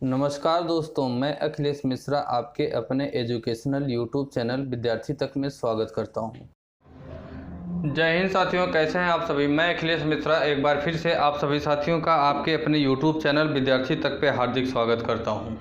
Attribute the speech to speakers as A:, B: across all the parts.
A: नमस्कार दोस्तों, मैं अखिलेश मिश्रा आपके अपने एजुकेशनल यूट्यूब चैनल विद्यार्थी तक में स्वागत करता हूं। जय हिंद साथियों, कैसे हैं आप सभी। मैं अखिलेश मिश्रा एक बार फिर से आप सभी साथियों का आपके अपने यूट्यूब चैनल विद्यार्थी तक पे हार्दिक स्वागत करता हूं।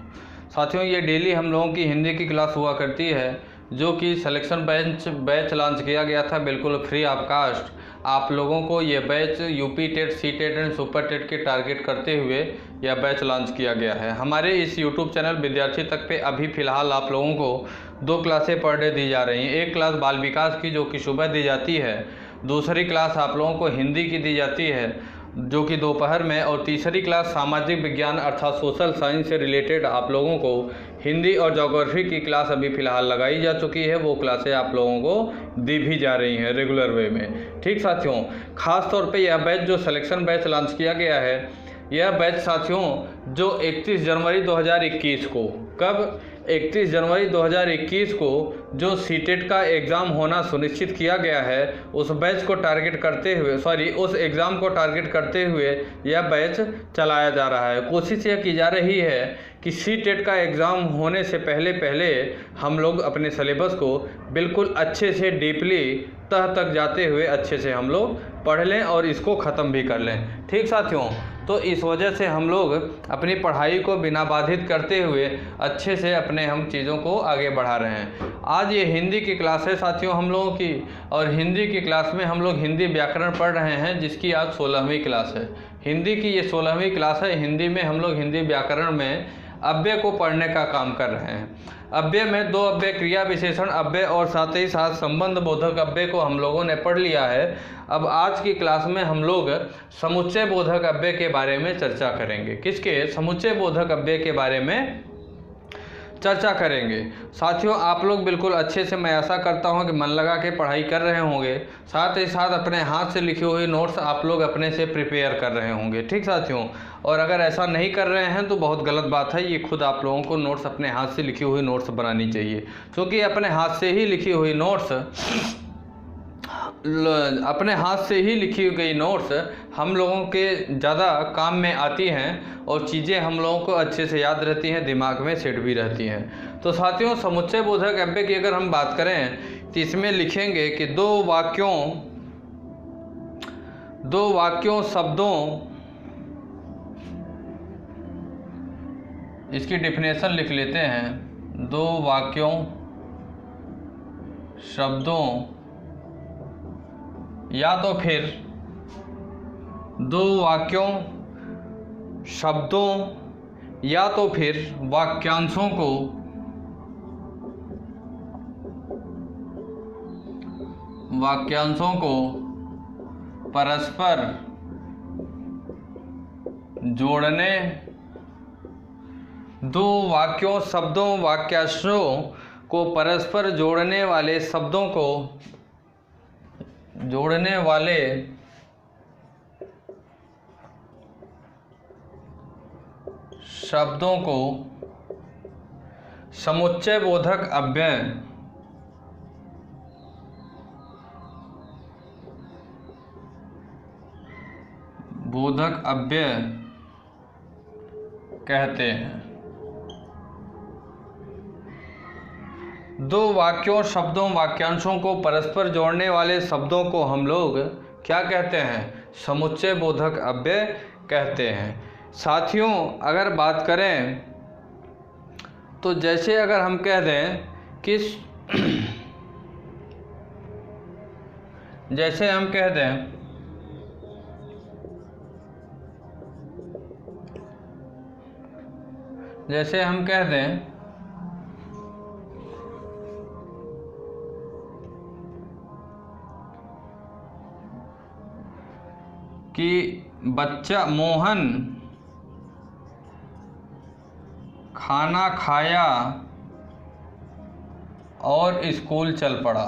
A: साथियों, ये डेली हम लोगों की हिंदी की क्लास हुआ करती है, जो कि सिलेक्शन बैच लॉन्च किया गया था बिल्कुल फ्री ऑफ कास्ट। आप लोगों को ये batch UP TET, C TET and super TET के टारगेट करते हुए यह बैच लॉन्च किया गया है। हमारे इस यूट्यूब चैनल विद्यार्थी तक पे अभी फ़िलहाल आप लोगों को 2 क्लासें पर डे दी जा रही हैं। एक क्लास बाल विकास की जो कि सुबह दी जाती है, दूसरी क्लास आप लोगों को हिंदी की दी जाती है जो कि दोपहर में, और तीसरी क्लास सामाजिक विज्ञान अर्थात सोशल साइंस से रिलेटेड आप लोगों को हिंदी और ज्योग्राफी की क्लास अभी फ़िलहाल लगाई जा चुकी है। वो क्लासें आप लोगों को दी भी जा रही हैं रेगुलर वे में। ठीक साथियों, ख़ास तौर पे यह बैच जो सिलेक्शन बैच लॉन्च किया गया है, यह बैच साथियों जो 31 जनवरी 2021 को, कब 31 जनवरी 2021 को जो सीटेट का एग्ज़ाम होना सुनिश्चित किया गया है, उस बैच को टारगेट करते हुए, उस एग्ज़ाम को टारगेट करते हुए यह बैच चलाया जा रहा है। कोशिश यह की जा रही है कि सीटेट का एग्ज़ाम होने से पहले हम लोग अपने सिलेबस को बिल्कुल अच्छे से डीपली तह तक जाते हुए अच्छे से हम लोग पढ़ लें और इसको ख़त्म भी कर लें। ठीक साथियों, तो इस वजह से हम लोग अपनी पढ़ाई को बिना बाधित करते हुए अच्छे से अपने हम चीज़ों को आगे बढ़ा रहे हैं। आज ये हिंदी की क्लास है साथियों हम लोगों की, और हिंदी की क्लास में हम लोग हिंदी व्याकरण पढ़ रहे हैं, जिसकी आज 16वीं क्लास है। हिंदी की ये 16वीं क्लास है। हिंदी में हम लोग हिंदी व्याकरण में अव्यय को पढ़ने का काम कर रहे हैं। अव्यय में 2 अव्यय, क्रिया विशेषण अव्यय और साथ ही साथ संबंध बोधक अव्यय को हम लोगों ने पढ़ लिया है। अब आज की क्लास में हम लोग समुच्चय बोधक अव्यय के बारे में चर्चा करेंगे। किसके? समुच्चय बोधक अव्यय के बारे में चर्चा करेंगे। साथियों, आप लोग बिल्कुल अच्छे से, मैं ऐसा करता हूं कि मन लगा के पढ़ाई कर रहे होंगे, साथ ही साथ अपने हाथ से लिखी हुई नोट्स आप लोग अपने से प्रिपेयर कर रहे होंगे। ठीक साथियों, और अगर ऐसा नहीं कर रहे हैं तो बहुत गलत बात है। ये खुद आप लोगों को नोट्स, अपने हाथ से लिखी हुई नोट्स बनानी चाहिए, क्योंकि अपने हाथ से ही लिखी हुई नोट्स हम लोगों के ज़्यादा काम में आती हैं और चीज़ें हम लोगों को अच्छे से याद रहती हैं, दिमाग में सेट भी रहती हैं। तो साथियों, समुच्चय बोधक अव्यय की अगर हम बात करें तो इसमें लिखेंगे कि दो वाक्यों शब्दों, इसकी डेफिनेशन लिख लेते हैं। 2 वाक्यों शब्दों या तो फिर 2 वाक्यों शब्दों या तो फिर वाक्यांशों को परस्पर जोड़ने, 2 वाक्यों शब्दों वाक्यांशों को परस्पर जोड़ने वाले शब्दों को समुच्चय बोधक अव्यय कहते हैं। 2 वाक्यों शब्दों वाक्यांशों को परस्पर जोड़ने वाले शब्दों को हम लोग क्या कहते हैं? समुच्चय बोधक अव्यय कहते हैं। साथियों, अगर बात करें तो जैसे अगर हम कह दें कि जैसे हम कह दें कि बच्चा मोहन खाना खाया और स्कूल चल पड़ा।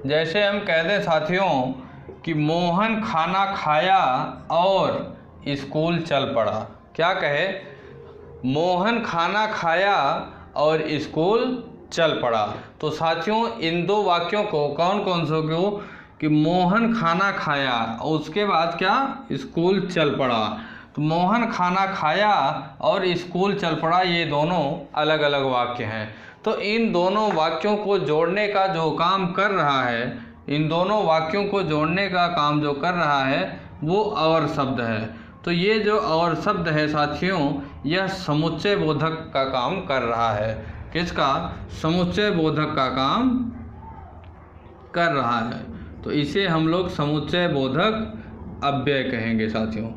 A: जैसे हम कह दें साथियों कि मोहन खाना खाया और स्कूल चल पड़ा। क्या कहे? मोहन खाना खाया और स्कूल चल पड़ा। तो साथियों, इन 2 वाक्यों को कौन कौन से को कि मोहन खाना खाया और उसके बाद क्या, स्कूल चल पड़ा। तो मोहन खाना खाया और स्कूल चल पड़ा, ये दोनों अलग अलग वाक्य हैं। तो इन दोनों वाक्यों को जोड़ने का जो काम कर रहा है, इन दोनों वाक्यों को जोड़ने का काम जो कर रहा है वो और शब्द है। तो ये जो और शब्द है साथियों, यह समुच्चय बोधक का काम कर रहा है। किसका? समुच्चय बोधक का काम कर रहा है। तो इसे हम लोग समुच्चय बोधक अव्यय कहेंगे साथियों।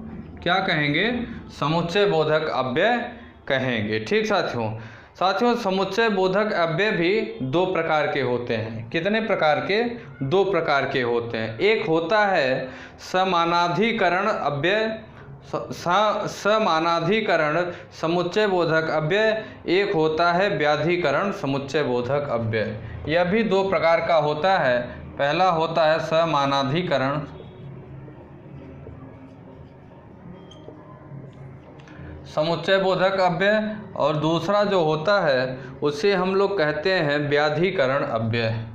A: क्या कहेंगे? समुच्चय बोधक अव्यय कहेंगे। ठीक साथियों। साथियों समुच्चय बोधक अव्यय भी दो प्रकार के होते हैं। कितने प्रकार के? दो प्रकार के होते हैं। एक होता है समानाधिकरण अव्यय, समानाधिकरण समुच्चय बोधक अव्यय। एक होता है व्याधिकरण समुच्चय बोधक अव्यय। यह भी दो प्रकार का होता है। पहला होता है समानाधिकरण समुच्चय बोधक अव्यय, और दूसरा जो होता है उसे हम लोग कहते हैं व्याधिकरण अव्यय।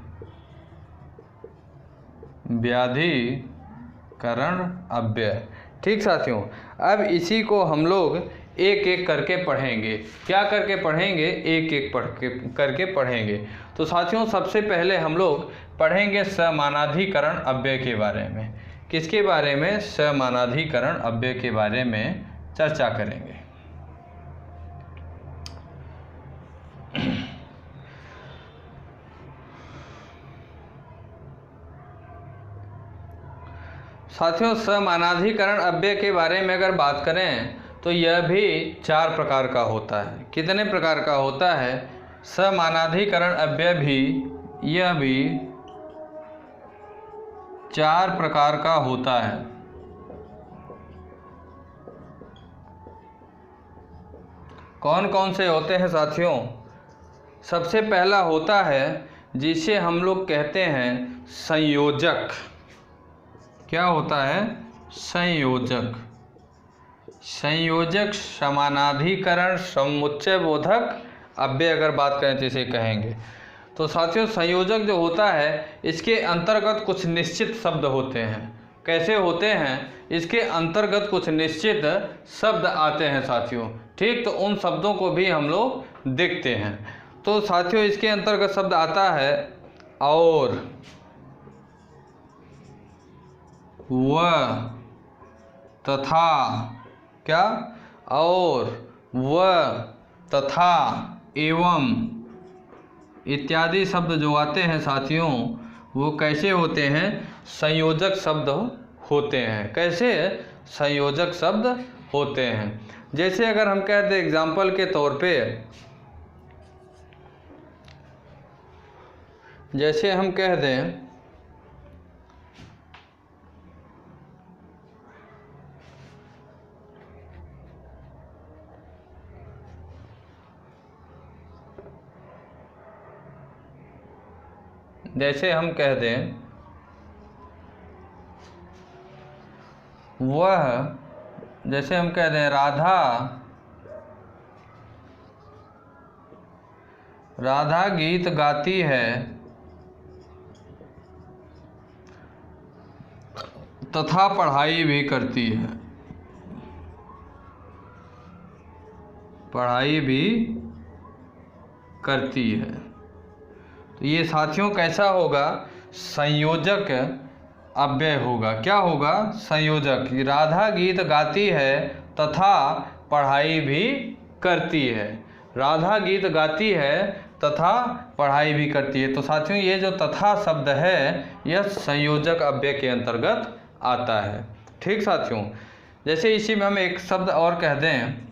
A: व्याधिकरण अव्यय। ठीक साथियों। अब इसी को हम लोग एक एक करके पढ़ेंगे। क्या करके पढ़ेंगे? एक एक करके पढ़ेंगे। तो साथियों सबसे पहले हम लोग पढ़ेंगे समानाधिकरण अव्यय के बारे में। किसके बारे में? समानाधिकरण अव्यय के बारे में चर्चा करेंगे। साथियों समानाधिकरण अव्यय के बारे में अगर बात करें तो यह भी चार प्रकार का होता है। कितने प्रकार का होता है? समानाधिकरण अव्यय भी, यह भी चार प्रकार का होता है। कौन कौन से होते हैं साथियों? सबसे पहला होता है जिसे हम लोग कहते हैं संयोजक। क्या होता है? संयोजक। संयोजक समानाधिकरण समुच्चय बोधक अव्यय अगर बात करें तो इसे कहेंगे। तो साथियों संयोजक जो होता है इसके अंतर्गत कुछ निश्चित शब्द होते हैं। कैसे होते हैं? इसके अंतर्गत कुछ निश्चित शब्द आते हैं साथियों। ठीक, तो उन शब्दों को भी हम लोग देखते हैं। तो साथियों इसके अंतर्गत शब्द आता है और, वह, तथा। क्या? और, वह, तथा, एवं इत्यादि शब्द जो आते हैं साथियों वो कैसे होते हैं? संयोजक शब्द होते हैं। कैसे? संयोजक शब्द होते हैं। जैसे अगर हम कह दें एग्जाम्पल के तौर पे, जैसे हम कह दें वह, जैसे हम कह दें राधा गीत गाती है तथा पढ़ाई भी करती है। पढ़ाई भी करती है। तो ये साथियों कैसा होगा? संयोजक अव्यय होगा। क्या होगा? संयोजक। राधा गीत गाती है तथा पढ़ाई भी करती है। राधा गीत गाती है तथा पढ़ाई भी करती है। तो साथियों ये जो तथा शब्द है यह संयोजक अव्यय के अंतर्गत आता है। ठीक साथियों। जैसे इसी में हम एक शब्द और कह दें,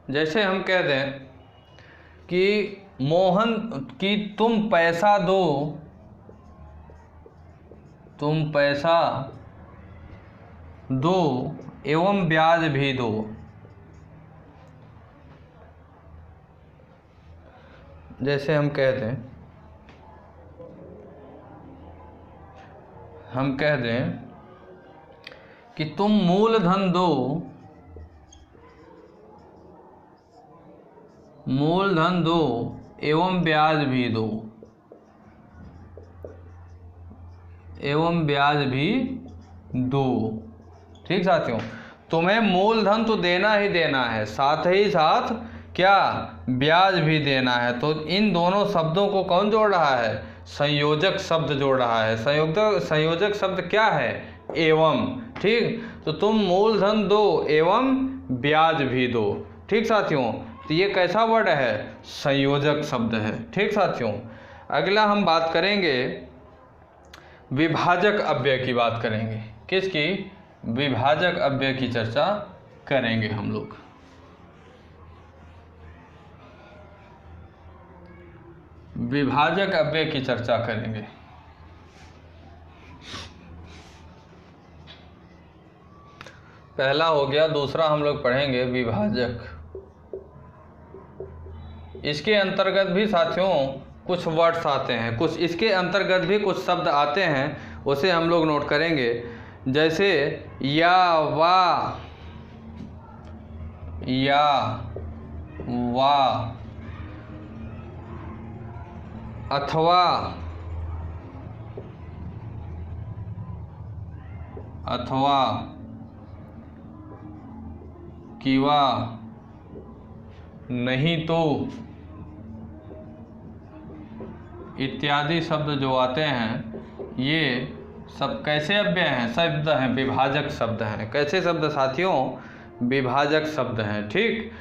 A: जैसे हम कह दें कि मोहन की तुम पैसा दो, तुम पैसा दो एवं ब्याज भी दो। जैसे हम कह दें कि तुम मूलधन दो मूलधन दो एवं ब्याज भी दो, एवं ब्याज भी दो। ठीक साथियों, तुम्हें मूलधन तो देना ही देना है, साथ ही साथ क्या, ब्याज भी देना है। तो इन दोनों शब्दों को कौन जोड़ रहा है, संयोजक शब्द जोड़ रहा है। संयोजक शब्द क्या है, एवं। ठीक, तो तुम मूलधन दो एवं ब्याज भी दो। ठीक साथियों, तो ये कैसा वर्ड है, संयोजक शब्द है। ठीक साथियों, अगला हम बात करेंगे विभाजक अव्यय की बात करेंगे। किसकी, विभाजक अव्यय की चर्चा करेंगे हम लोग। विभाजक अव्यय की चर्चा करेंगे। पहला हो गया, दूसरा हम लोग पढ़ेंगे विभाजक। इसके अंतर्गत भी साथियों कुछ वर्ड्स आते हैं, कुछ इसके अंतर्गत भी कुछ शब्द आते हैं, उसे हम लोग नोट करेंगे। जैसे या, वा, या, वा, अथवा, अथवा, किवा, नहीं तो, इत्यादि शब्द जो आते हैं, ये सब कैसे अव्यय हैं, शब्द हैं, विभाजक शब्द हैं। कैसे शब्द साथियों, विभाजक शब्द हैं। ठीक,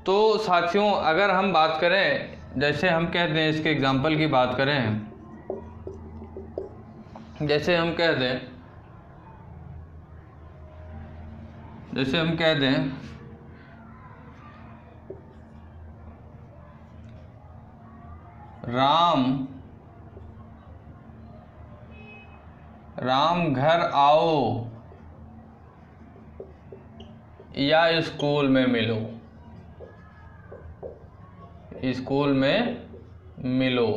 A: तो साथियों अगर हम बात करें, जैसे हम कहते हैं, इसके एग्जाम्पल की बात करें, जैसे हम कह दें, जैसे हम कह दें राम घर आओ या स्कूल में मिलो, स्कूल में मिलो।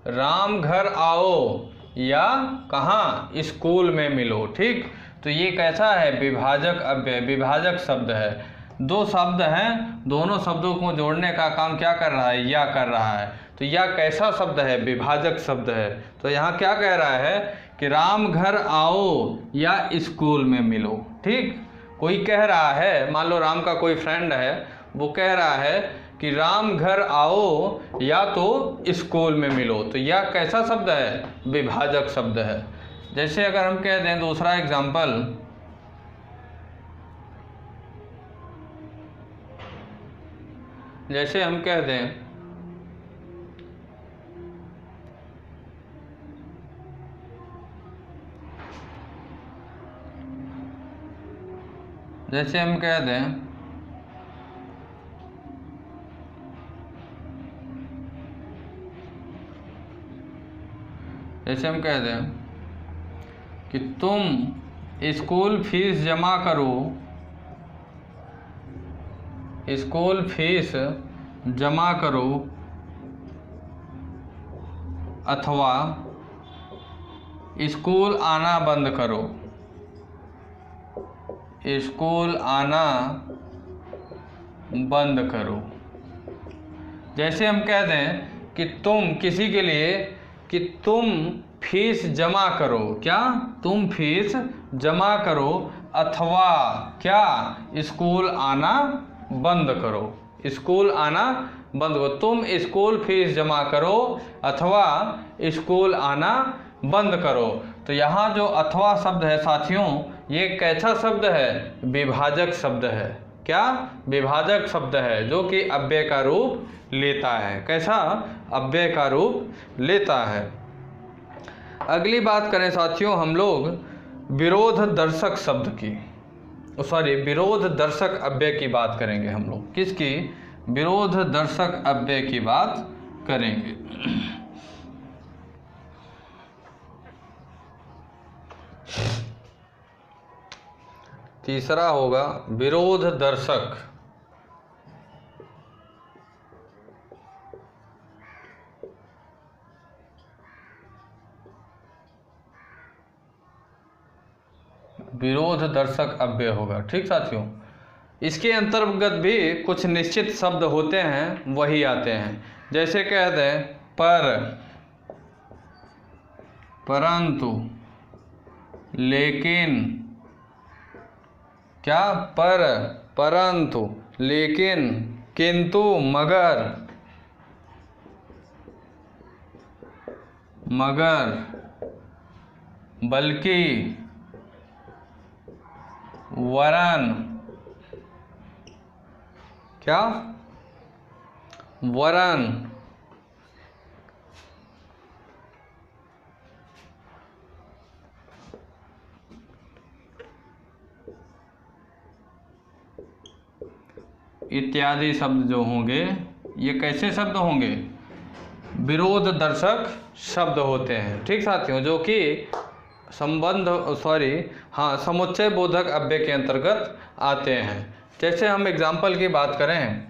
A: राम घर आओ या कहाँ, स्कूल में मिलो। ठीक, तो ये कैसा है, विभाजक अव्यय, विभाजक शब्द है। दो शब्द हैं, दोनों शब्दों को जोड़ने का काम क्या कर रहा है, या कर रहा है। तो या कैसा शब्द है, विभाजक शब्द है। तो यहाँ क्या कह रहा है कि राम घर आओ या स्कूल में मिलो। ठीक, कोई कह रहा है, मान लो राम का कोई फ्रेंड है, वो कह रहा है कि राम घर आओ या तो स्कूल में मिलो। तो यह कैसा शब्द है, विभाजक शब्द है। जैसे अगर हम कह दें दूसरा एग्जाम्पल, जैसे हम कह दें जैसे हम कह दें जैसे हम कह दें कि तुम स्कूल फीस जमा करो, स्कूल फीस जमा करो, अथवा स्कूल आना बंद करो, स्कूल आना बंद करो। जैसे हम कह दें कि तुम किसी के लिए, कि तुम फीस जमा करो, क्या, तुम फीस जमा करो, अथवा क्या, स्कूल आना बंद करो, स्कूल आना बंद करो। तुम स्कूल फीस जमा करो अथवा स्कूल आना बंद करो। तो यहाँ जो अथवा शब्द है साथियों, ये कैसा शब्द है, विभाजक शब्द है। क्या, विभाजक शब्द है, जो कि अव्यय का रूप लेता है। कैसा, अव्यय का रूप लेता है। अगली बात करें साथियों हम लोग विरोध दर्शक शब्द की, सॉरी विरोध दर्शक अव्यय की बात करेंगे हम लोग। किसकी, विरोध दर्शक अव्यय की बात करेंगे। तीसरा होगा विरोध दर्शक। विरोध दर्शक अव्यय होगा। ठीक साथियों, इसके अंतर्गत भी कुछ निश्चित शब्द होते हैं, वही आते हैं। जैसे कह दें पर, परंतु, लेकिन, क्या, पर, परंतु, लेकिन, किंतु, मगर, मगर, बल्कि, वरन, क्या, वरन, इत्यादि शब्द जो होंगे ये कैसे शब्द होंगे, विरोध दर्शक शब्द होते हैं। ठीक साथियों, जो कि समुच्चय बोधक अव्यय के अंतर्गत आते हैं। जैसे हम एग्जाम्पल की बात करें,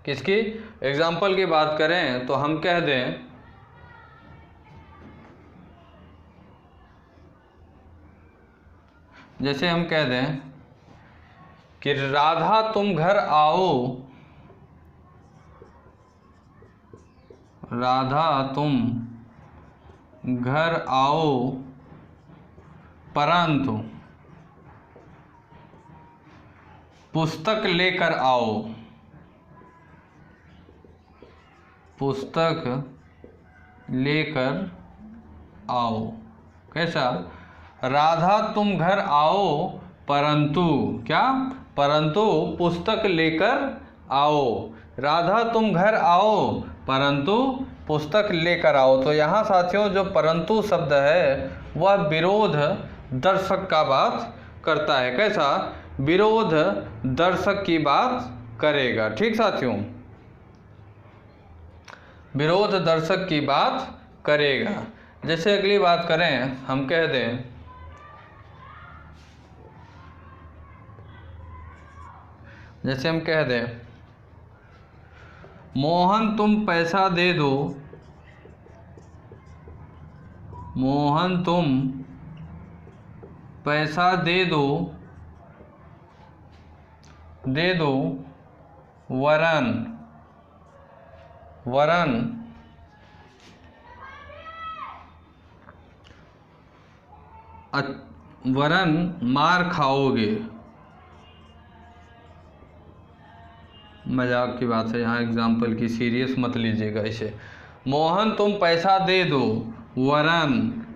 A: किसकी एग्जाम्पल की बात करें तो हम कह दें जैसे हम कह दें कि राधा तुम घर आओ, राधा तुम घर आओ, परंतु पुस्तक लेकर आओ, पुस्तक लेकर आओ। कैसा, राधा तुम घर आओ परंतु, क्या, परंतु पुस्तक लेकर आओ। राधा तुम घर आओ परंतु पुस्तक लेकर आओ। तो यहाँ साथियों जो परंतु शब्द है वह विरोध दर्शक का बात करता है। कैसा, विरोध दर्शक की बात करेगा। ठीक साथियों, विरोध दर्शक की बात करेगा। जैसे अगली बात करें, हम कह दें जैसे हम कह दें मोहन तुम पैसा दे दो, मोहन तुम पैसा दे दो, दे दो, वरन, वरन वरन मार खाओगे। मजाक की बात है, यहाँ एग्जाम्पल की सीरियस मत लीजिएगा इसे। मोहन तुम पैसा दे दो वरन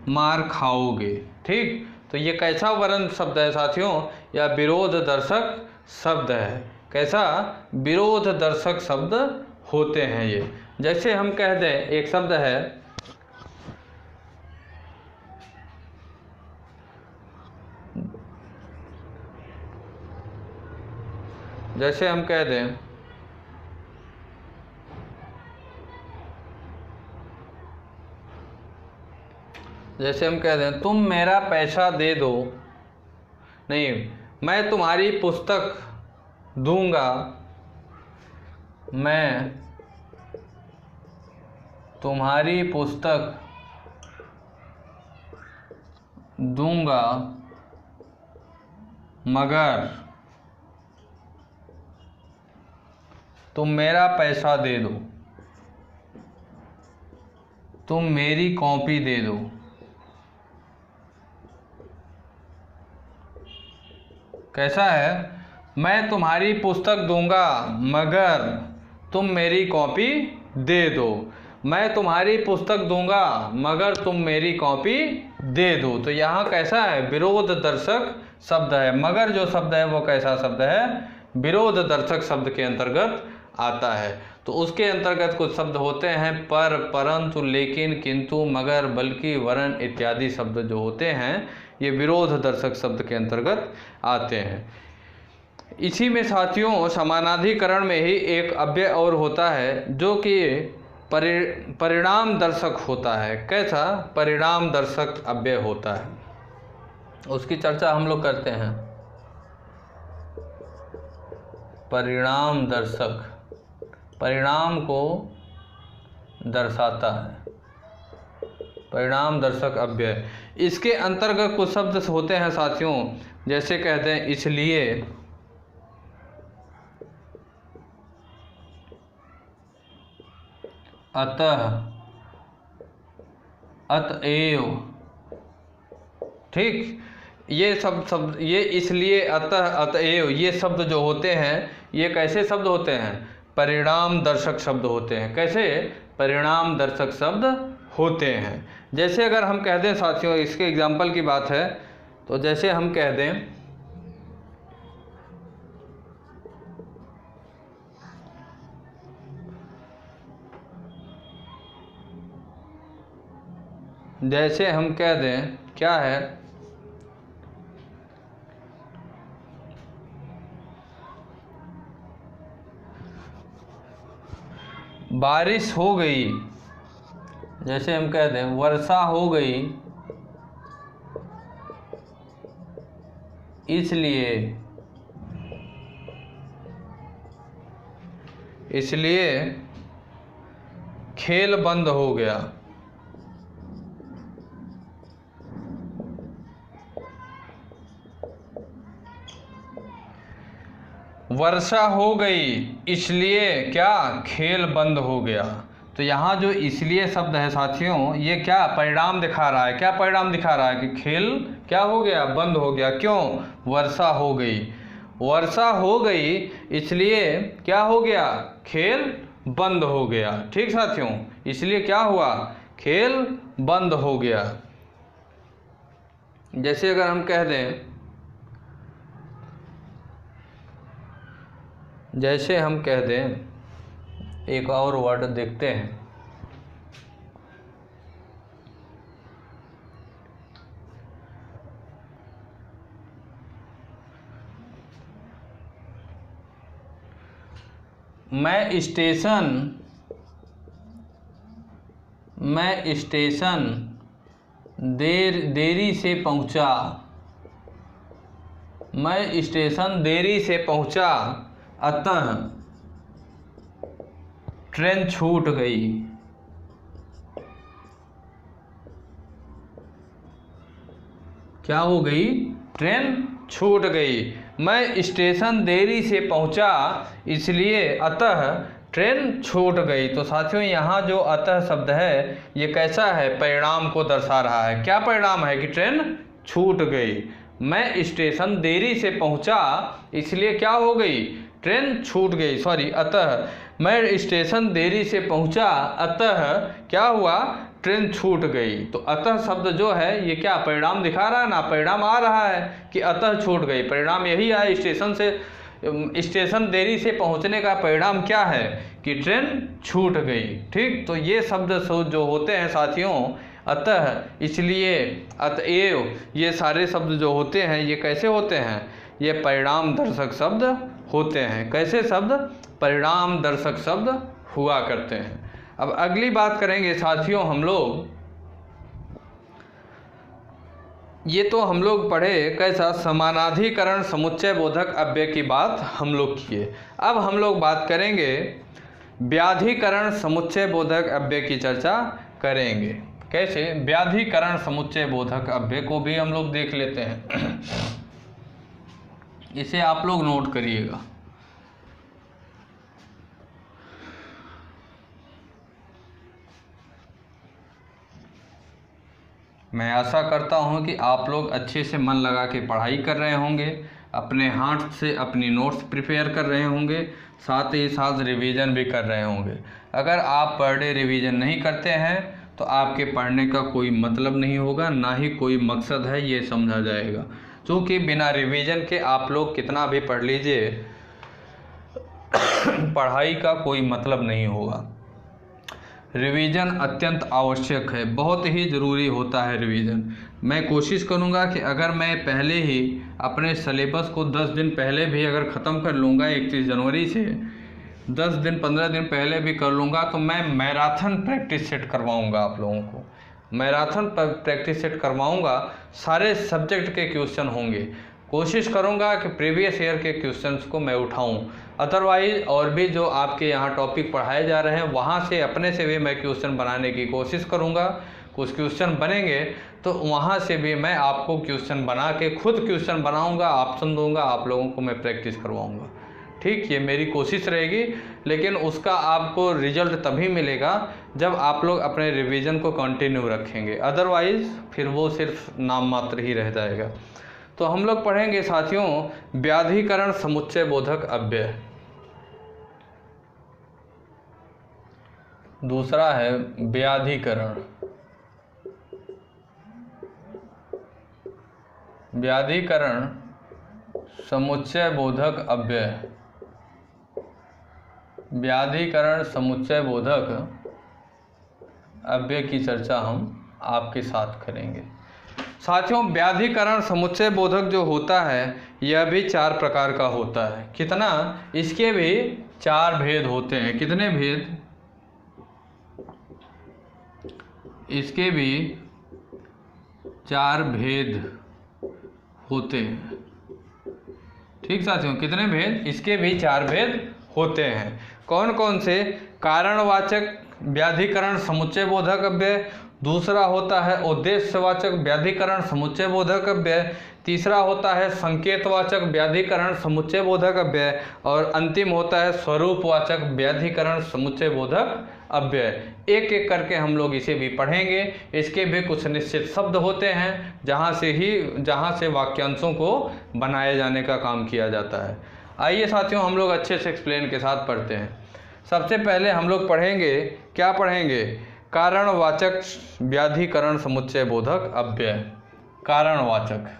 A: मार खाओगे। ठीक, तो ये कैसा वरन शब्द है साथियों, या विरोध दर्शक शब्द है। कैसा, विरोध दर्शक शब्द होते हैं ये। जैसे हम कह दें एक शब्द है जैसे हम कह दें तुम मेरा पैसा दे दो, नहीं, मैं तुम्हारी पुस्तक दूंगा, मैं तुम्हारी पुस्तक दूंगा मगर तुम मेरा पैसा दे दो, तुम मेरी कॉपी दे दो। कैसा है, मैं तुम्हारी पुस्तक दूंगा मगर तुम मेरी कॉपी दे दो। मैं तुम्हारी पुस्तक दूंगा मगर तुम मेरी कॉपी दे दो। तो यहाँ कैसा है, विरोध दर्शक शब्द है। मगर जो शब्द है वो कैसा शब्द है, विरोध दर्शक शब्द के अंतर्गत आता है। तो उसके अंतर्गत कुछ शब्द होते हैं पर, परंतु, लेकिन, किंतु, मगर, बल्कि, वरन इत्यादि शब्द जो होते हैं ये विरोध दर्शक शब्द के अंतर्गत आते हैं। इसी में साथियों समानाधिकरण में ही एक अव्यय और होता है जो कि परिणाम दर्शक होता है। कैसा, परिणाम दर्शक अव्यय होता है, उसकी चर्चा हम लोग करते हैं। परिणाम दर्शक, परिणाम को दर्शाता है, परिणाम दर्शक अव्यय। इसके अंतर्गत कुछ शब्द होते हैं साथियों जैसे कहते हैं इसलिए, अतः, अतएव, ठीक। ये शब्द ये इसलिए, अतः, अतएव, ये शब्द जो होते हैं ये कैसे शब्द होते हैं? परिणाम दर्शक शब्द होते हैं। कैसे? परिणाम दर्शक शब्द होते हैं। जैसे अगर हम कह दें साथियों, इसके एग्जाम्पल की बात है, तो जैसे हम कह दें क्या है, बारिश हो गई। जैसे हम कह दें वर्षा हो गई, इसलिए खेल बंद हो गया। वर्षा हो गई इसलिए क्या? खेल बंद हो गया। तो यहाँ जो इसलिए शब्द है साथियों, ये क्या परिणाम दिखा रहा है? क्या परिणाम दिखा रहा है? कि खेल क्या हो गया? बंद हो गया। क्यों? वर्षा हो गई। वर्षा हो गई इसलिए क्या हो गया? खेल बंद हो गया। ठीक साथियों, इसलिए क्या हुआ? खेल बंद हो गया। जैसे अगर हम कह दें, एक और वर्ड देखते हैं, मैं स्टेशन देरी से पहुंचा। मैं स्टेशन देरी से पहुंचा, अतः ट्रेन छूट गई। क्या हो गई? ट्रेन छूट गई। मैं स्टेशन देरी से पहुंचा इसलिए अतः ट्रेन छूट गई। तो साथियों यहाँ जो अतः शब्द है ये कैसा है? परिणाम को दर्शा रहा है। क्या परिणाम है? कि ट्रेन छूट गई। मैं स्टेशन देरी से पहुंचा इसलिए क्या हो गई? ट्रेन छूट गई। सॉरी, अतः मैं स्टेशन देरी से पहुंचा, अतः क्या हुआ? ट्रेन छूट गई। तो अतः शब्द जो है ये क्या परिणाम दिखा रहा है ना? परिणाम आ रहा है कि अतः छूट गई। परिणाम यही है, स्टेशन देरी से पहुंचने का परिणाम क्या है? कि ट्रेन छूट गई। ठीक, तो ये शब्द जो होते हैं साथियों, अतः, इसलिए, अतएव, ये सारे शब्द जो होते हैं ये कैसे होते हैं? ये परिणाम दर्शक शब्द होते हैं। कैसे शब्द? परिणाम दर्शक शब्द हुआ करते हैं। अब अगली बात करेंगे साथियों हम लोग, ये तो हम लोग पढ़े कैसा? समानाधिकरण समुच्चय बोधक अव्यय की बात हम लोग किए। अब हम लोग बात करेंगे व्याधिकरण समुच्चय बोधक अव्यय की चर्चा करेंगे। कैसे? व्याधिकरण समुच्चय बोधक अव्यय को भी हम लोग देख लेते हैं। इसे आप लोग नोट करिएगा। मैं आशा करता हूं कि आप लोग अच्छे से मन लगा के पढ़ाई कर रहे होंगे, अपने हाथ से अपनी नोट्स प्रिपेयर कर रहे होंगे, साथ ही साथ रिवीजन भी कर रहे होंगे। अगर आप पर डे रिवीजन नहीं करते हैं तो आपके पढ़ने का कोई मतलब नहीं होगा, ना ही कोई मकसद है ये समझा जाएगा। क्योंकि बिना रिवीजन के आप लोग कितना भी पढ़ लीजिए पढ़ाई का कोई मतलब नहीं होगा। रिवीजन अत्यंत आवश्यक है, बहुत ही ज़रूरी होता है रिवीजन। मैं कोशिश करूंगा कि अगर मैं पहले ही अपने सिलेबस को 10 दिन पहले भी अगर ख़त्म कर लूँगा, 31 जनवरी से 10 दिन 15 दिन पहले भी कर लूँगा, तो मैं मैराथन प्रैक्टिस सेट करवाऊँगा आप लोगों को। मैराथन प्रैक्टिस सेट करवाऊँगा, सारे सब्जेक्ट के क्वेश्चन होंगे। कोशिश करूंगा कि प्रीवियस ईयर के क्वेश्चंस को मैं उठाऊं। अदरवाइज और भी जो आपके यहाँ टॉपिक पढ़ाए जा रहे हैं वहाँ से अपने से भी मैं क्वेश्चन बनाने की कोशिश करूंगा। कुछ क्वेश्चन बनेंगे तो वहाँ से भी मैं आपको क्वेश्चन बना के खुद क्वेश्चन बनाऊँगा, ऑप्शन दूंगा, आप लोगों को मैं प्रैक्टिस करवाऊँगा। ठीक, ये मेरी कोशिश रहेगी, लेकिन उसका आपको रिजल्ट तभी मिलेगा जब आप लोग अपने रिवीजन को कंटिन्यू रखेंगे, अदरवाइज़ फिर वो सिर्फ नाम मात्र ही रह जाएगा। तो हम लोग पढ़ेंगे साथियों व्याधिकरण समुच्चय बोधक अव्यय। दूसरा है व्याधिकरण, व्याधिकरण समुच्चय बोधक अव्यय, व्याधिकरण समुच्चय बोधक अव्यय की चर्चा हम आपके साथ करेंगे। साथियों व्याधिकरण समुच्चय बोधक जो होता है यह भी 4 प्रकार का होता है। कितना? इसके भी 4 भेद होते हैं। कितने भेद? इसके भी 4 भेद होते हैं। ठीक साथियों, कितने भेद? इसके भी 4 भेद होते हैं। कौन कौन से? कारणवाचक व्याधिकरण समुच्चय बोधक अव्यय, दूसरा होता है उद्देश्यवाचक व्याधिकरण समुच्चय बोधक अव्यय, तीसरा होता है संकेतवाचक व्याधिकरण समुच्चय बोधक अव्यय, और अंतिम होता है स्वरूपवाचक व्याधिकरण समुच्चय बोधक अव्यय। एक एक करके हम लोग इसे भी पढ़ेंगे। इसके भी कुछ निश्चित शब्द होते हैं जहाँ से वाक्यांशों को बनाए जाने का काम किया जाता है। आइए साथियों हम लोग अच्छे से एक्सप्लेन के साथ पढ़ते हैं। सबसे पहले हम लोग पढ़ेंगे, क्या पढ़ेंगे? कारणवाचक व्याधिकरण समुच्चय बोधक अव्यय। कारणवाचक,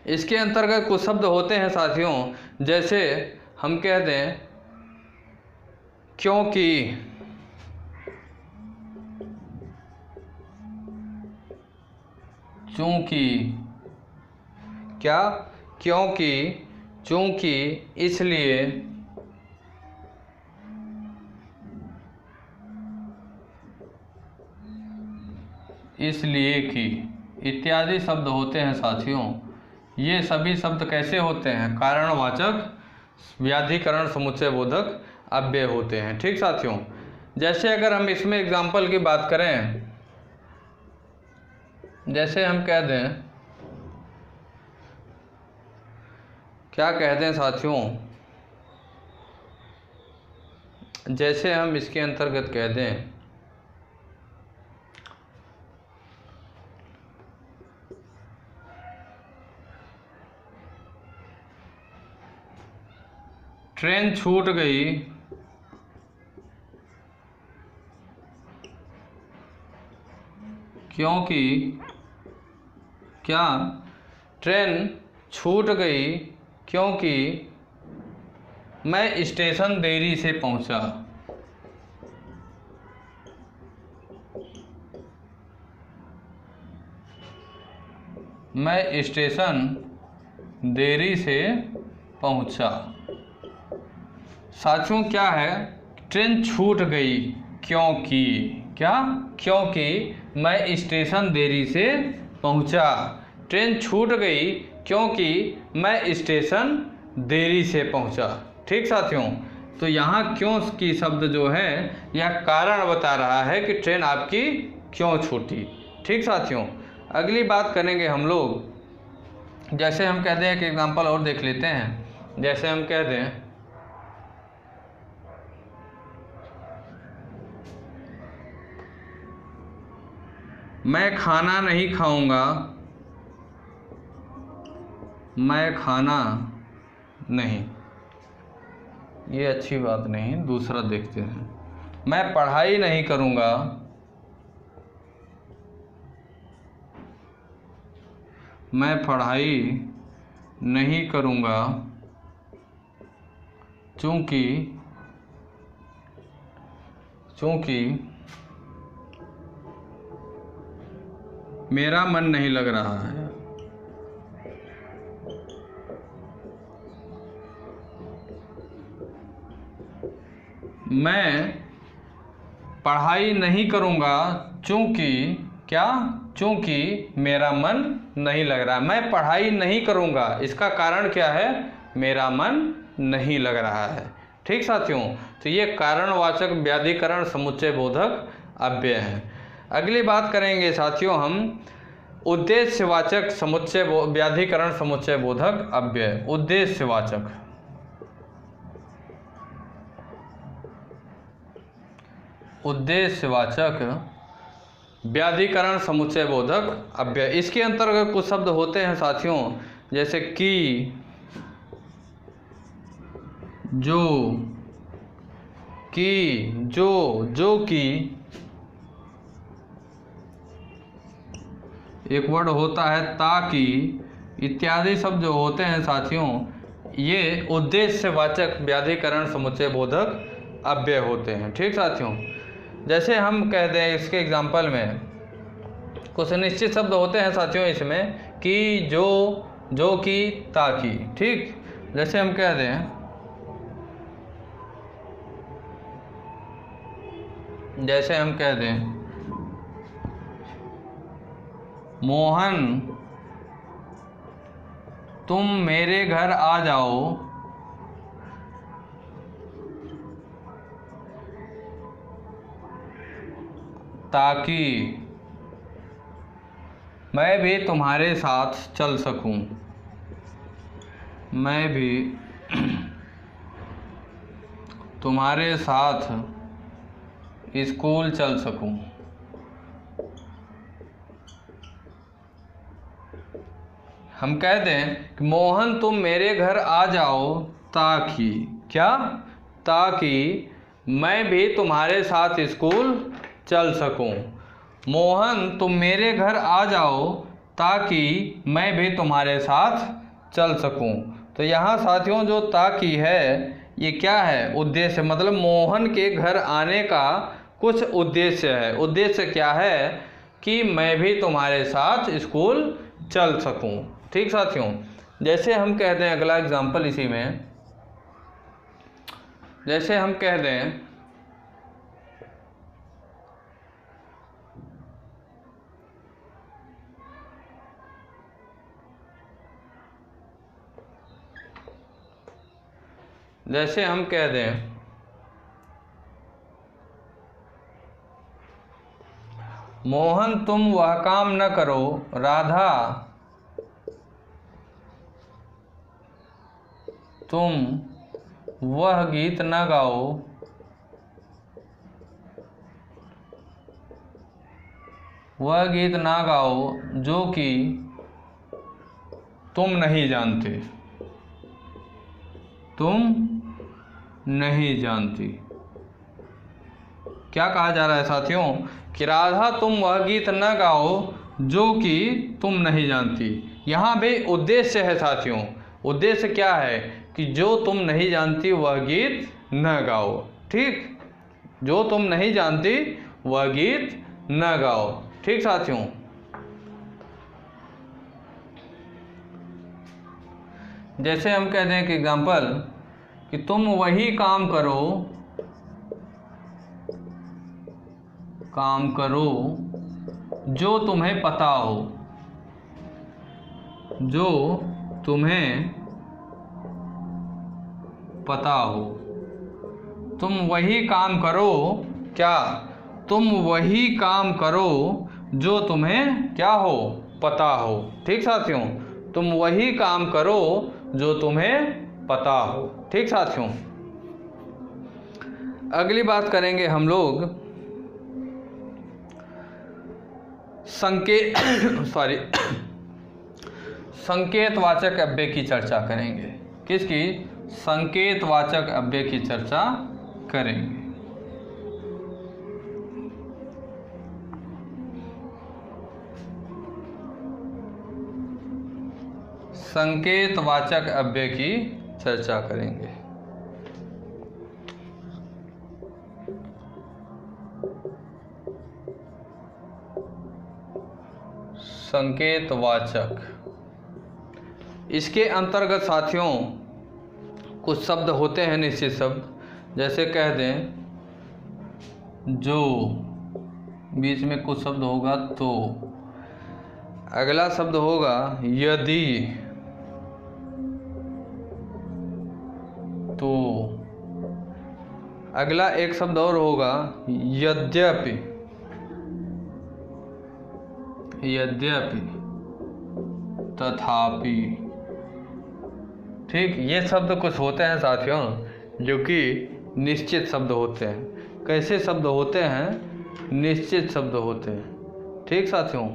A: इसके अंतर्गत कुछ शब्द होते हैं साथियों, जैसे हम कह दें क्योंकि, चूंकि, क्या? क्योंकि, चूंकि, इसलिए, इसलिए कि, इत्यादि शब्द होते हैं साथियों। ये सभी शब्द कैसे होते हैं? कारणवाचक व्याधिकरण समुच्चय बोधक अव्यय होते हैं। ठीक साथियों, जैसे अगर हम इसमें एग्जाम्पल की बात करें, जैसे हम कह दें, क्या कह दें साथियों, जैसे हम इसके अंतर्गत कह दें ट्रेन छूट गई क्योंकि, क्या? ट्रेन छूट गई क्योंकि मैं स्टेशन देरी से पहुंचा। मैं स्टेशन देरी से पहुंचा। साथियों क्या है? ट्रेन छूट गई क्योंकि, क्या? क्योंकि मैं स्टेशन देरी से पहुंचा। ट्रेन छूट गई क्योंकि मैं स्टेशन देरी से पहुंचा। ठीक साथियों, तो यहाँ क्यों की शब्द जो है यह कारण बता रहा है कि ट्रेन आपकी क्यों छूटी। ठीक साथियों, अगली बात करेंगे हम लोग, जैसे हम कहते हैं, एक एग्जांपल और देख लेते हैं। जैसे हम कह दें मैं खाना नहीं खाऊंगा, मैं खाना नहीं, ये अच्छी बात नहीं। दूसरा देखते हैं, मैं पढ़ाई नहीं करूंगा, मैं पढ़ाई नहीं करूंगा चूंकि मेरा मन नहीं लग रहा है। मैं पढ़ाई नहीं करूँगा चूँकि, क्या? चूँकि मेरा मन नहीं लग रहा। मैं पढ़ाई नहीं करूँगा, इसका कारण क्या है? मेरा मन नहीं लग रहा है। ठीक साथियों, तो ये कारणवाचक व्याधिकरण समुच्चय बोधक अव्यय हैं। अगली बात करेंगे साथियों हम उद्देश्यवाचक समुच्चय व्याधिकरण समुच्चय बोधक अव्यय। उद्देश्यवाचक व्याधिकरण समुच्चय बोधक अव्यय। इसके अंतर्गत कुछ शब्द होते हैं साथियों, जैसे कि, जो, की, जो की, एक वर्ड होता है ताकि, इत्यादि शब्द जो होते हैं साथियों, ये उद्देश्यवाचक व्याधिकरण समुच्चय बोधक अव्यय होते हैं। ठीक साथियों, जैसे हम कह दें इसके एग्जाम्पल में कुछ निश्चित शब्द होते हैं साथियों इसमें, कि, जो की, ताकि। ठीक, जैसे हम कह दें, मोहन तुम मेरे घर आ जाओ ताकि मैं भी तुम्हारे साथ चल सकूं। मैं भी तुम्हारे साथ स्कूल चल सकूं। हम कह दें कि मोहन तुम मेरे घर आ जाओ ताकि, क्या, ताकि मैं भी तुम्हारे साथ स्कूल चल सकूं। मोहन तुम मेरे घर आ जाओ ताकि मैं भी तुम्हारे साथ चल सकूं। तो यहाँ साथियों जो ताकि है ये क्या है, उद्देश्य, मतलब मोहन के घर आने का कुछ उद्देश्य है। उद्देश्य क्या है कि मैं भी तुम्हारे साथ स्कूल चल सकूं। ठीक साथियों, जैसे हम कह दें अगला एग्जाम्पल इसी में, जैसे हम कह दें मोहन तुम वह काम न करो, राधा तुम वह गीत न गाओ, जो कि तुम नहीं जानते। क्या कहा जा रहा है साथियों कि राधा तुम वह गीत न गाओ जो कि तुम नहीं जानती। यहाँ भी उद्देश्य है साथियों। उद्देश्य क्या है कि जो तुम नहीं जानती वह गीत न गाओ। ठीक, जो तुम नहीं जानती वह गीत न गाओ। ठीक साथियों, जैसे हम कह दें कि एग्जाम्पल कि तुम वही काम करो जो तुम्हें पता हो, तुम वही काम करो, क्या, तुम वही काम करो जो तुम्हें क्या हो, पता हो। ठीक साथियों, तुम वही काम करो जो तुम्हें पता हो। ठीक साथियों, अगली बात करेंगे हम लोग संकेतवाचक अव्यय की चर्चा करेंगे। किसकी? संकेतवाचक अव्यय की चर्चा करेंगे। संकेतवाचक अव्यय की चर्चा करेंगे। संकेतवाचक, इसके अंतर्गत साथियों कुछ शब्द होते हैं, निश्चित शब्द, जैसे कह दें जो, बीच में कुछ शब्द होगा तो, अगला शब्द होगा यदि, तो, अगला एक शब्द और होगा यद्यपि। यद्यपि, तथापि। ठीक, ये शब्द कुछ होते हैं साथियों जो कि निश्चित शब्द होते हैं। कैसे शब्द होते हैं? निश्चित शब्द होते हैं। ठीक साथियों,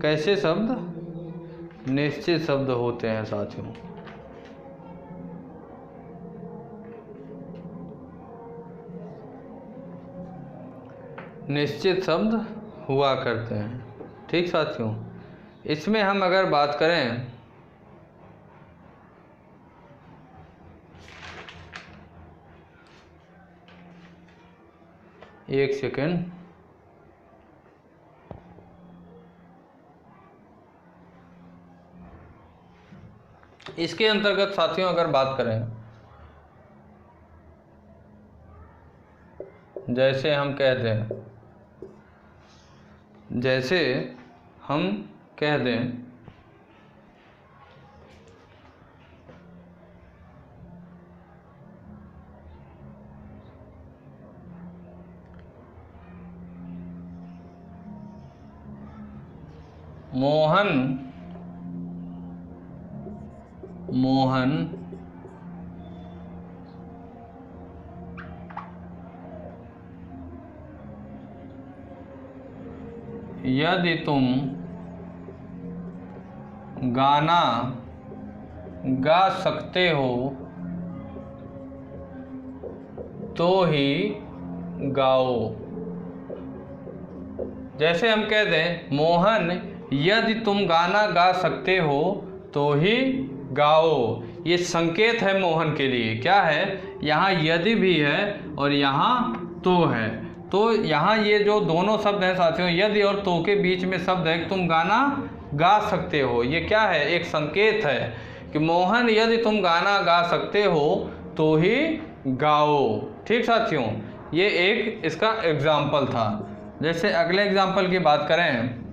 A: कैसे शब्द? निश्चित शब्द होते हैं साथियों। निश्चित शब्द हुआ करते हैं। ठीक साथियों, इसमें हम अगर बात करें एक सेकेंड, इसके अंतर्गत साथियों अगर बात करें, जैसे हम कह दें, जैसे हम कह दें मोहन यदि तुम गाना गा सकते हो तो ही गाओ। जैसे हम कह दें मोहन यदि तुम गाना गा सकते हो तो ही गाओ। ये संकेत है मोहन के लिए। क्या है? यहाँ यदि भी है और यहाँ तो है। तो यहाँ ये जो दोनों शब्द हैं साथियों, यदि और तो के बीच में शब्द है कि तुम गाना गा सकते हो। ये क्या है? एक संकेत है कि मोहन यदि तुम गाना गा सकते हो तो ही गाओ। ठीक साथियों, ये एक इसका एग्जाम्पल था। जैसे अगले एग्जाम्पल की बात करें,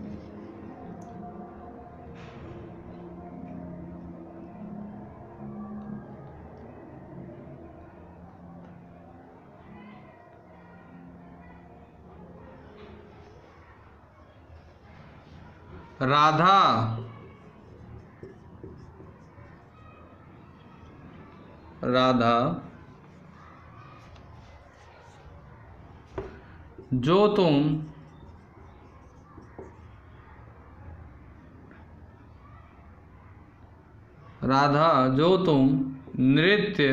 A: राधा जो तुम नृत्य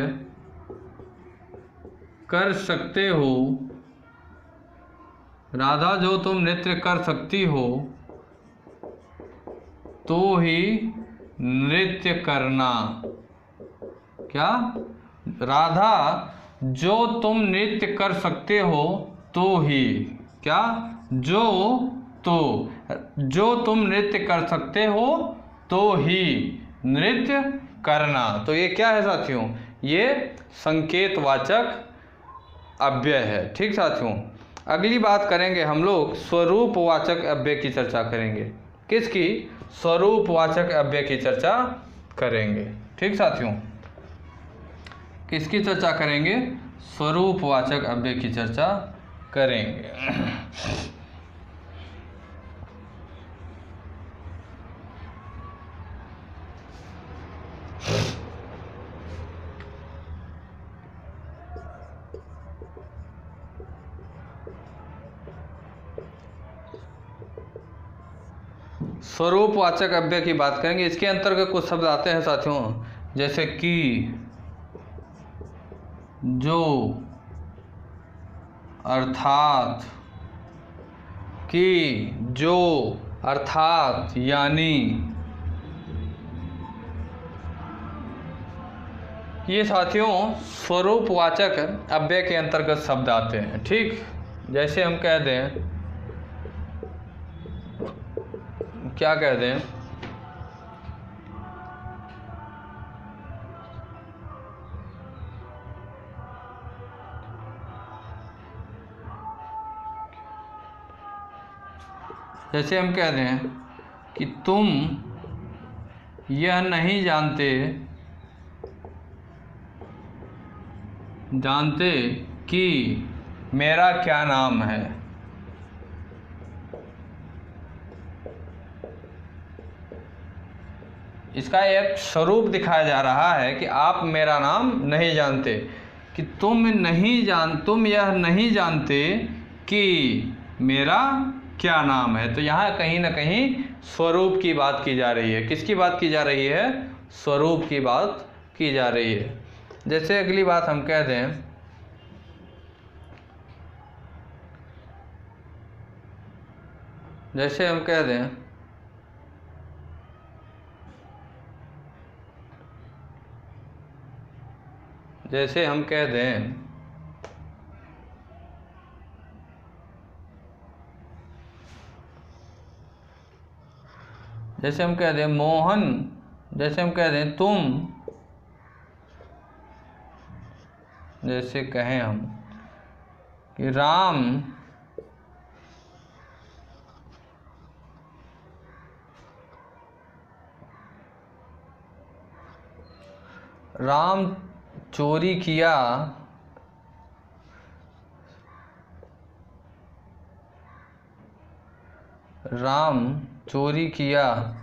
A: कर सकते हो, राधा जो तुम नृत्य कर सकती हो तो ही नृत्य करना। क्या? राधा जो तुम नृत्य कर सकते हो तो ही, क्या? जो तुम नृत्य कर सकते हो तो ही नृत्य करना। तो ये क्या है साथियों? ये संकेतवाचक अव्यय है। ठीक साथियों, अगली बात करेंगे हम लोग स्वरूपवाचक अव्यय की चर्चा करेंगे। किसकी? स्वरूपवाचक अव्यय की चर्चा करेंगे। ठीक साथियों, किसकी चर्चा करेंगे? स्वरूपवाचक अव्यय की चर्चा करेंगे। स्वरूपवाचक अव्यय की बात करेंगे। इसके अंतर्गत कुछ शब्द आते हैं साथियों, जैसे कि, जो, अर्थात, कि, जो, अर्थात, यानी। ये साथियों स्वरूपवाचक अव्यय के अंतर्गत शब्द आते हैं। ठीक, जैसे हम कह दें, क्या कह दें, जैसे हम कह दें कि तुम यह नहीं जानते जानते कि मेरा क्या नाम है। इसका एक स्वरूप दिखाया जा रहा है कि आप मेरा नाम नहीं जानते, कि तुम यह नहीं जानते कि मेरा क्या नाम है। तो यहाँ कहीं ना कहीं स्वरूप की बात की जा रही है। किसकी बात की जा रही है? स्वरूप की बात की जा रही है। जैसे अगली बात हम कह दें, जैसे हम कह दें जैसे हम कह दें जैसे हम कह दें मोहन, जैसे हम कह दें तुम, जैसे कहें हम कि राम चोरी किया, राम चोरी किया,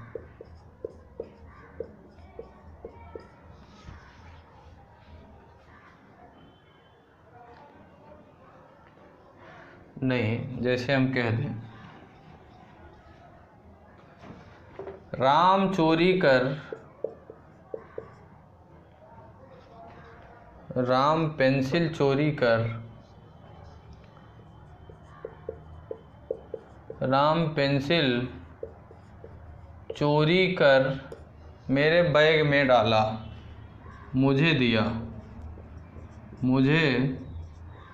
A: नहीं। जैसे हम कह दें राम चोरी कर, राम पेंसिल चोरी कर, राम पेंसिल चोरी कर मेरे बैग में डाला, मुझे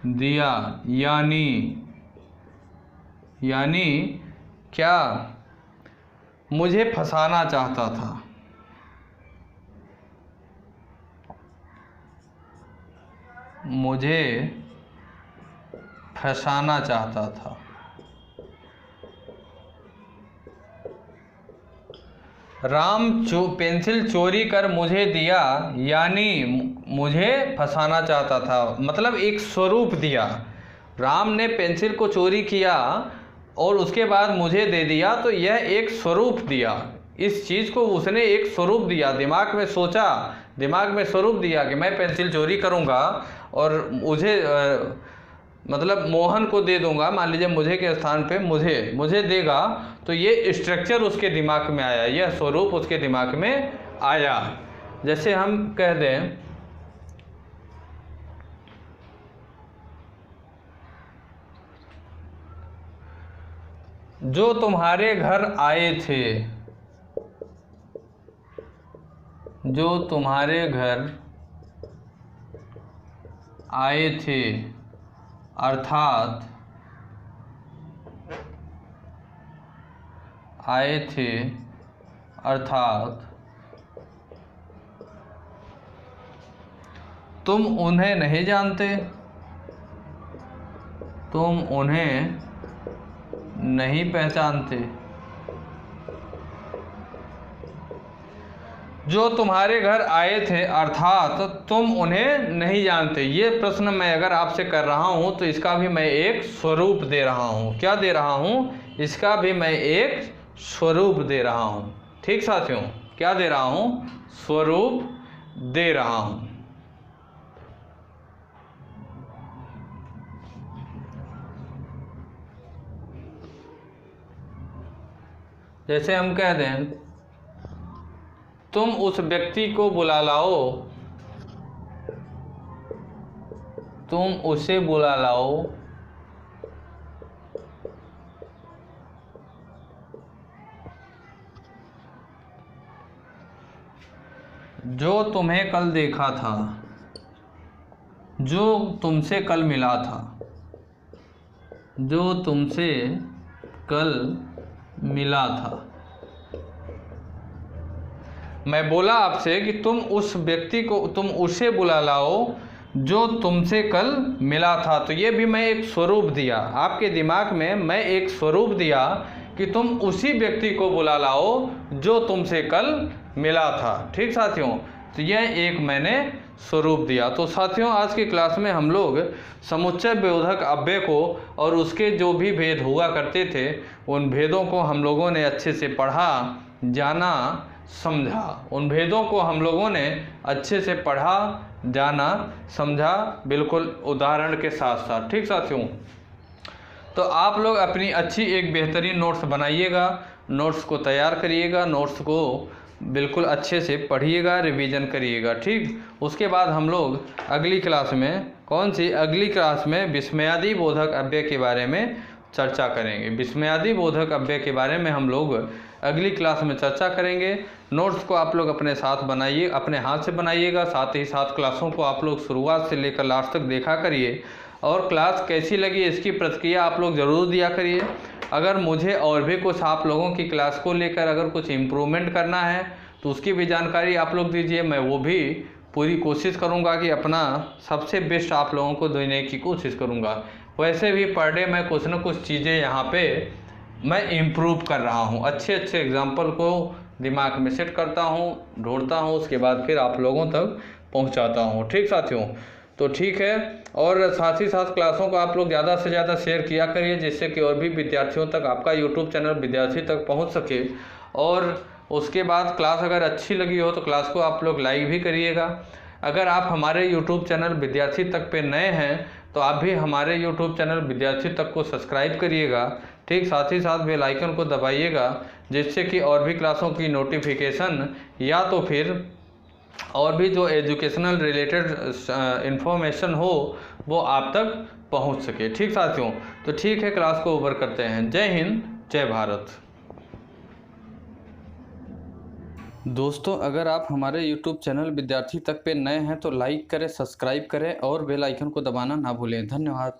A: दिया, यानी क्या? मुझे फंसाना चाहता था। मुझे फंसाना चाहता था। पेंसिल चोरी कर मुझे दिया, यानी मुझे फंसाना चाहता था, मतलब एक स्वरूप दिया। राम ने पेंसिल को चोरी किया और उसके बाद मुझे दे दिया, तो यह एक स्वरूप दिया। इस चीज़ को उसने एक स्वरूप दिया, दिमाग में सोचा, दिमाग में स्वरूप दिया कि मैं पेंसिल चोरी करूँगा और मुझे मतलब मोहन को दे दूंगा, मान लीजिए मुझे के स्थान पे मुझे देगा, तो ये स्ट्रक्चर उसके दिमाग में आया, यह स्वरूप उसके दिमाग में आया। जैसे हम कह दें जो तुम्हारे घर आए थे, जो तुम्हारे घर आए थे, अर्थात तुम उन्हें नहीं जानते, तुम उन्हें नहीं पहचानते। जो तुम्हारे घर आए थे अर्थात तुम उन्हें नहीं जानते। ये प्रश्न मैं अगर आपसे कर रहा हूँ तो इसका भी मैं एक स्वरूप दे रहा हूँ। क्या दे रहा हूँ? इसका भी मैं एक स्वरूप दे रहा हूँ। ठीक साथियों, क्या दे रहा हूँ? स्वरूप दे रहा हूँ। जैसे हम कह दें तुम उस व्यक्ति को बुला लाओ, तुम उसे बुला लाओ, जो तुम्हें कल देखा था, जो तुमसे कल मिला था, जो तुमसे कल मिला था। मैं बोला आपसे कि तुम उस व्यक्ति को, तुम उसे बुला लाओ जो तुमसे कल मिला था, तो ये भी मैं एक स्वरूप दिया आपके दिमाग में। मैं एक स्वरूप दिया कि तुम उसी व्यक्ति को बुला लाओ जो तुमसे कल मिला था। ठीक साथियों, तो यह एक मैंने स्वरूप दिया। तो साथियों, आज की क्लास में हम लोग समुच्चय बोधक अव्यय को और उसके जो भी भेद हुआ करते थे उन भेदों को हम लोगों ने अच्छे से पढ़ा, जाना, समझा। उन भेदों को हम लोगों ने अच्छे से पढ़ा, जाना, समझा, बिल्कुल उदाहरण के साथ साथ। ठीक साथियों, तो आप लोग अपनी अच्छी एक बेहतरीन नोट्स बनाइएगा, नोट्स को तैयार करिएगा, नोट्स को बिल्कुल अच्छे से पढ़िएगा, रिवीजन करिएगा। ठीक, उसके बाद हम लोग अगली क्लास में कौन सी, अगली क्लास में विस्मयादि बोधक अव्यय के बारे में चर्चा करेंगे। विस्मयादि बोधक अव्यय के बारे में हम लोग अगली क्लास में चर्चा करेंगे। नोट्स को आप लोग अपने साथ बनाइए, अपने हाथ से बनाइएगा। साथ ही साथ क्लासों को आप लोग शुरुआत से लेकर लास्ट तक देखा करिए और क्लास कैसी लगी इसकी प्रतिक्रिया आप लोग ज़रूर दिया करिए। अगर मुझे और भी कुछ आप लोगों की क्लास को लेकर अगर कुछ इम्प्रूवमेंट करना है तो उसकी भी जानकारी आप लोग दीजिए। मैं वो भी पूरी कोशिश करूंगा कि अपना सबसे बेस्ट आप लोगों को देने की कोशिश करूंगा। वैसे भी पर डे मैं कुछ ना कुछ चीज़ें यहाँ पे मैं इम्प्रूव कर रहा हूँ, अच्छे अच्छे एग्जाम्पल को दिमाग में सेट करता हूँ, ढूंढता हूँ, उसके बाद फिर आप लोगों तक पहुँचाता हूँ। ठीक साथियों, तो ठीक है, और साथ ही साथ क्लासों को आप लोग ज़्यादा से ज़्यादा शेयर किया करिए जिससे कि और भी विद्यार्थियों तक आपका यूट्यूब चैनल विद्यार्थी तक पहुंच सके। और उसके बाद क्लास अगर अच्छी लगी हो तो क्लास को आप लोग लाइक भी करिएगा। अगर आप हमारे यूट्यूब चैनल विद्यार्थी तक पे नए हैं तो आप भी हमारे यूट्यूब चैनल विद्यार्थी तक को सब्सक्राइब करिएगा। ठीक, साथ ही साथ बेल आइकन को दबाइएगा जिससे कि और भी क्लासों की नोटिफिकेशन या तो फिर और भी जो एजुकेशनल रिलेटेड इन्फॉर्मेशन हो वो आप तक पहुंच सके। ठीक साथियों, तो ठीक है, क्लास को ओवर करते हैं। जय हिंद, जय भारत। दोस्तों, अगर आप हमारे YouTube चैनल विद्यार्थी तक पे नए हैं तो लाइक करें, सब्सक्राइब करें और बेल आइकन को दबाना ना भूलें। धन्यवाद।